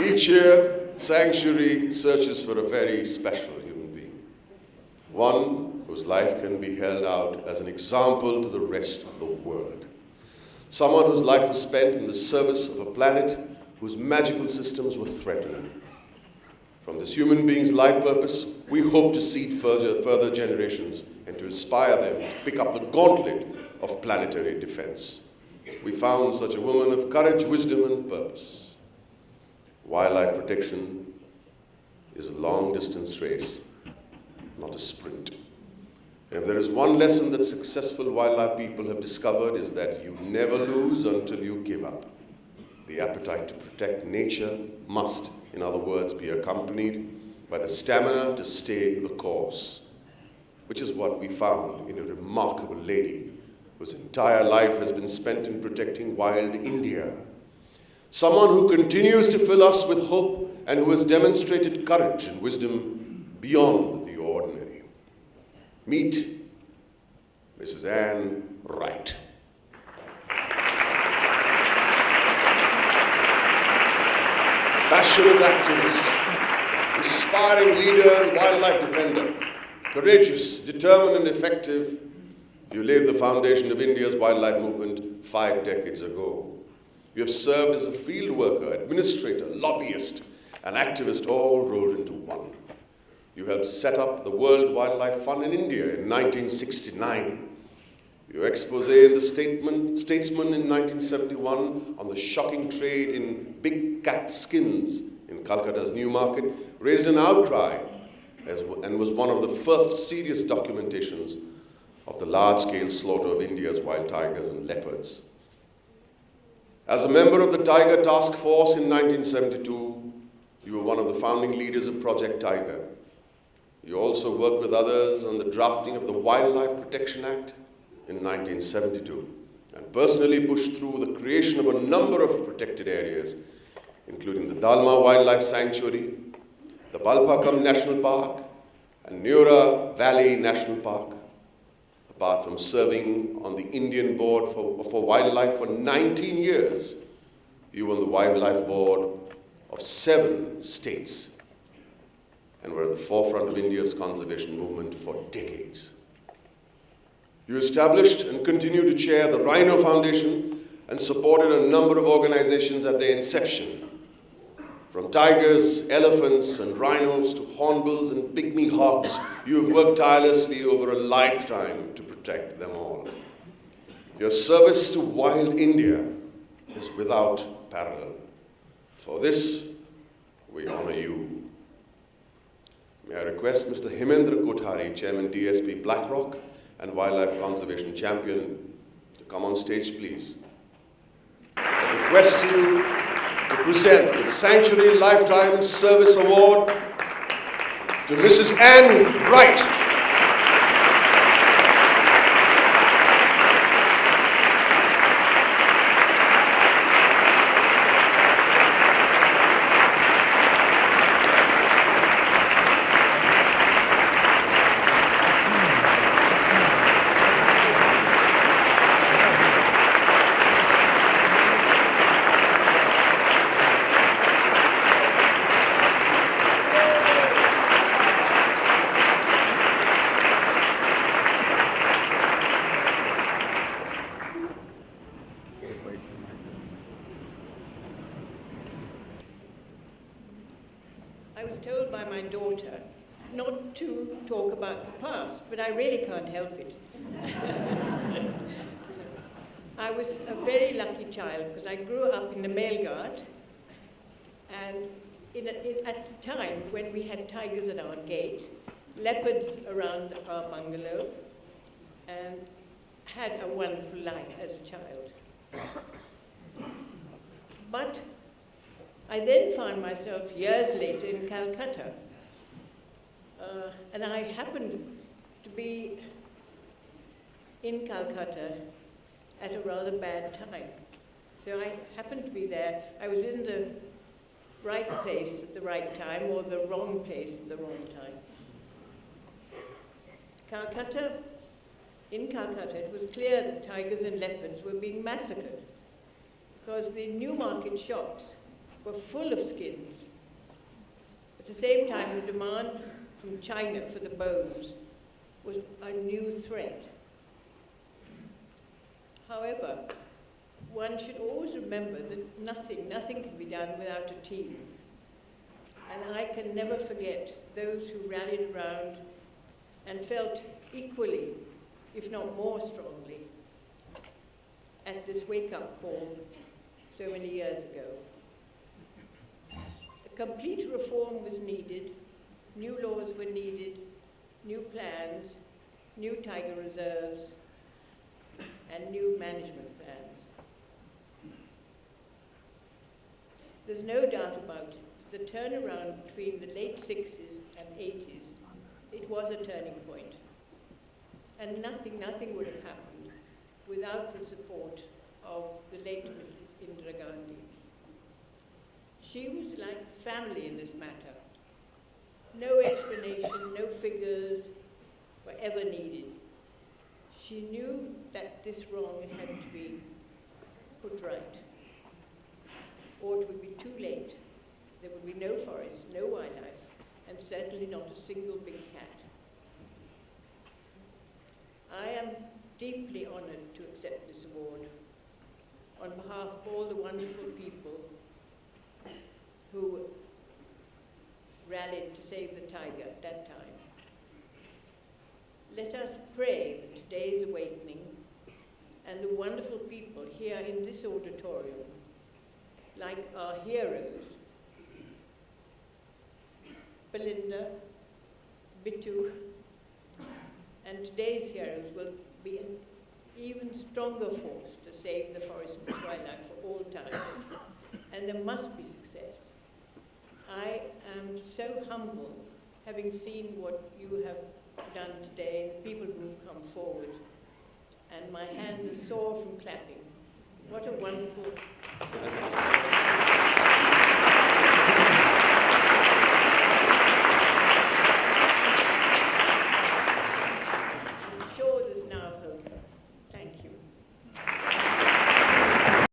Each year, Sanctuary searches for a very special human being, one whose life can be held out as an example to the rest of the world. Someone whose life was spent in the service of a planet whose magical systems were threatened. From this human being's life purpose, we hope to seed further generations and to inspire them to pick up the gauntlet of planetary defense. We found such a woman of courage, wisdom, and purpose. Wildlife protection is a long-distance race, not a sprint. And if there is one lesson that successful wildlife people have discovered, is that you never lose until you give up. The appetite to protect nature must, in other words, be accompanied by the stamina to stay the course, which is what we found in a remarkable lady whose entire life has been spent in protecting wild India. Someone who continues to fill us with hope and who has demonstrated courage and wisdom beyond the ordinary. Meet Mrs. Wright. Passionate activist, inspiring leader and wildlife defender, courageous, determined and effective, you laid the foundation of India's wildlife movement 5 decades ago. You have served as a field worker, administrator, lobbyist, and activist all rolled into one. You helped set up the World Wildlife Fund in India in 1969. Your expose in the Statesman in 1971 on the shocking trade in big cat skins in Calcutta's New Market raised an outcry and was one of the first serious documentations of the large-scale slaughter of India's wild tigers and leopards. As a member of the Tiger Task Force in 1972, you were one of the founding leaders of Project Tiger. You also worked with others on the drafting of the Wildlife Protection Act in 1972 and personally pushed through the creation of a number of protected areas, including the Dalma Wildlife Sanctuary, the Balpakam National Park, and Neora Valley National Park. Apart from serving on the Indian Board for Wildlife for 19 years, you were on the Wildlife Board of 7 states and were at the forefront of India's conservation movement for decades. You established and continue to chair the Rhino Foundation and supported a number of organizations at their inception, from tigers, elephants, and rhinos to hornbills and pygmy hogs. You have worked tirelessly over a lifetime to protect them all. Your service to wild India is without parallel. For this, we honor you. May I request Mr. Hemendra Kothari, Chairman DSP BlackRock and Wildlife Conservation Champion, to come on stage, please. I request you to present the Sanctuary Lifetime Service Award to Mrs. Wright. I was told by my daughter not to talk about the past, but I really can't help it. I was a very lucky child because I grew up in the Mail Guard, and at the time when we had tigers at our gate, leopards around our bungalow, and had a wonderful life as a child. But I then found myself years later in Calcutta, and I happened to be in Calcutta at a rather bad time. So I happened to be there. I was in the right place at the right time, or the wrong place at the wrong time. In Calcutta, it was clear that tigers and leopards were being massacred because the Newmarket shops were full of skins. At the same time, the demand from China for the bones was a new threat. However, one should always remember that nothing can be done without a team. And I can never forget those who rallied around and felt equally, if not more strongly, at this wake-up call so many years ago. A complete reform was needed, new laws were needed, new plans, new tiger reserves, and new management plans. There's no doubt about it. The turnaround between the late 60s and 80s, it was a turning point. And nothing would have happened without the support of the late Mrs. Indira Gandhi. She was like family in this matter. No explanation, no figures were ever needed. She knew that this wrong had to be put right, or it would be too late. There would be no forest, no wildlife, and certainly not a single big cat. I am deeply honored to accept this award on behalf of all the wonderful people who rallied to save the tiger at that time. Let us pray that today's awakening and the wonderful people here in this auditorium, like our heroes, Belinda, Bittu, and today's heroes will be an even stronger force to save the forest and its wildlife for all time. And there must be success. I am so humble having seen what you have done today, the people who have come forward, and my hands are sore from clapping. What a wonderful